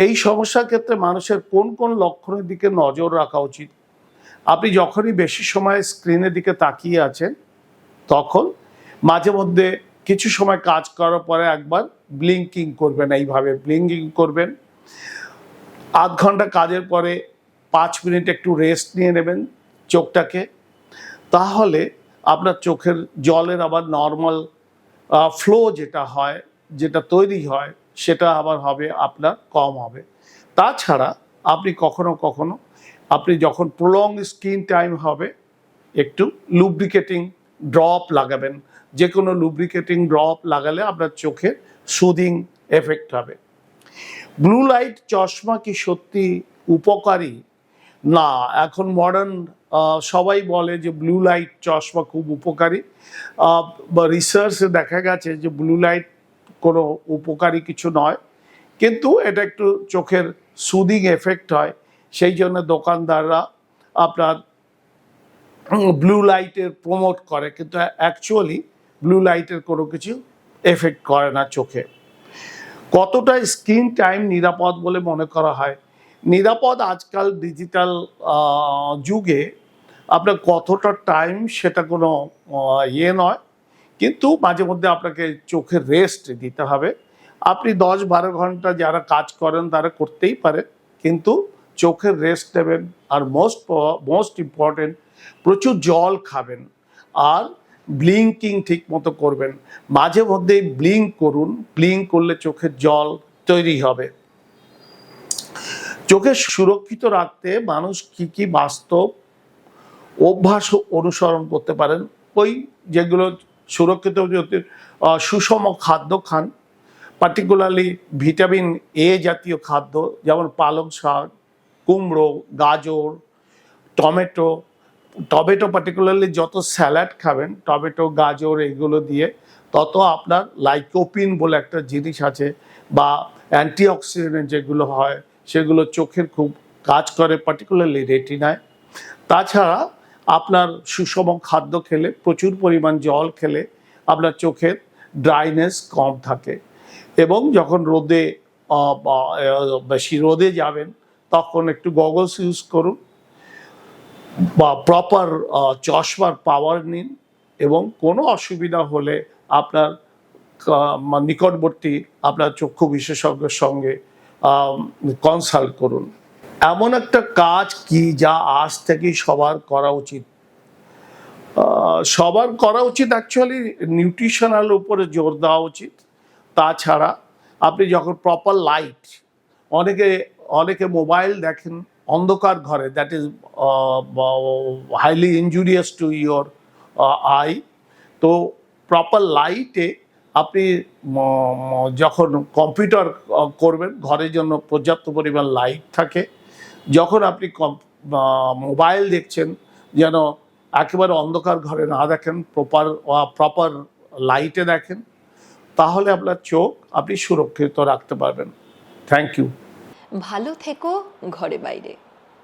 এই সমস্যার ক্ষেত্রে মানুষের কোন কোন লক্ষণের দিকে নজর রাখা উচিত? আপনি যখনই বেশি সময় স্ক্রিনের দিকে তাকিয়ে আছেন তখন মাঝে মধ্যে কিছু সময় কাজ করার পরে একবার ব্লিঙ্কিং করবেন, এইভাবে ব্লিঙ্কিং করবেন। আধ ঘন্টা কাজের পরে 5 মিনিট একটু রেস্ট নিয়ে নেবেন চোখটাকে, তাহলে আপনার চোখের জলের আবার নর্মাল ফ্লো যেটা হয়, যেটা তৈরি হয়, সেটা আবার হবে আপনার কম হবে। তাছাড়া আপনি কখনো কখনো আপনি যখন প্রলং স্ক্রিন টাইম হবে একটু লুব্রিকেটিং ড্রপ লাগাবেন। যে কোনো লুব্রিকেটিং ড্রপ লাগালে আপনার চোখে সুদিং এফেক্ট হবে। ব্লু লাইট চশমা কি সত্যি উপকারী? না, এখন মডার্ন সবাই বলে যে ব্লু লাইট চশমা খুব উপকারী। বা রিসার্চে দেখা গেছে যে ব্লু লাইট কোনো উপকারী কিছু নয়, কিন্তু এটা একটু চোখের সুদিং এফেক্ট হয়, সেই জন্য দোকানদাররা আপনার ব্লু লাইটের প্রমোট করে, কিন্তু অ্যাকচুয়ালি ব্লু লাইটের কোনো কিছু এফেক্ট করে না চোখে। কতটা স্ক্রিন টাইম নিরাপদ বলে মনে করা হয়? নিরাপদ আজকাল ডিজিটাল যুগে আপনার কতটা টাইম সেটা কোনো ইয়ে নয়, কিন্তু মাঝে মধ্যে আপনাকে চোখের রেস্ট দিতে হবে। আপনি 10-12 ঘন্টা যারা কাজ করেন তারা করতেই পারেন, কিন্তু চোখের রেস্ট নেবেন। আর মোস্ট ইম্পর্টেন্ট, প্রচুর জল খাবেন আর ব্লিঙ্কিং ঠিক মতো করবেন। মাঝে মধ্যেই ব্লিঙ্ক করুন, ব্লিঙ্ক করলে চোখের জল তৈরি হবে। চোখে সুরক্ষিত রাখতে মানুষ কি কি বাস্তব অভ্যাস অনুসরণ করতে পারেন? ওই যেগুলো সুরক্ষিত, সুষম খাদ্য খান, পার্টিকুলারলি ভিটামিন এ জাতীয় খাদ্য, যেমন পালং শাক, কুমড়ো, গাজর, টমেটো। পার্টিকুলারলি যত স্যালাড খাবেন টমেটো, গাজর এগুলো দিয়ে, তত আপনার লাইকোপিন বলে একটা জিনিস আছে বা অ্যান্টিঅক্সিডেন্ট যেগুলো হয় সেগুলো চোখের খুব কাজ করে, পার্টিকুলারলি রেটিনায়। তাছাড়া আপনার সুষম খাদ্য খেলে, প্রচুর পরিমাণ জল খেলে আপনার চোখের ড্রাইনেস কম থাকে। এবং যখন বেশি রোদে যাবেন তখন একটু গগলস ইউজ করুন বা প্রপার চশমার পাওয়ার নিন, এবং কোনো অসুবিধা হলে আপনার নিকটবর্তী আপনার চক্ষু বিশেষজ্ঞের সঙ্গে কনসাল্ট করুন। এমন একটা কাজ কি যা আজ থেকেই সবার করা উচিত? সবার করা উচিত অ্যাকচুয়ালি নিউট্রিশনাল উপরে জোর দেওয়া উচিত। তাছাড়া আপনি যখন প্রপার লাইট, অনেকে মোবাইল দেখেন অন্ধকার ঘরে, that is highly injurious to your I. তো প্রপার লাইটে আপনি যখন কম্পিউটার করবেন, ঘরের জন্য পর্যাপ্ত পরিমাণ লাইট থাকে। যখন আপনি মোবাইল দেখছেন যেন একেবারে অন্ধকার ঘরে না দেখেন, প্রপার লাইটে দেখেন, তাহলে আপনার চোখ আপনি সুরক্ষিত রাখতে পারবেন। Thank you. ভালো থেকো ঘরে বাইরে।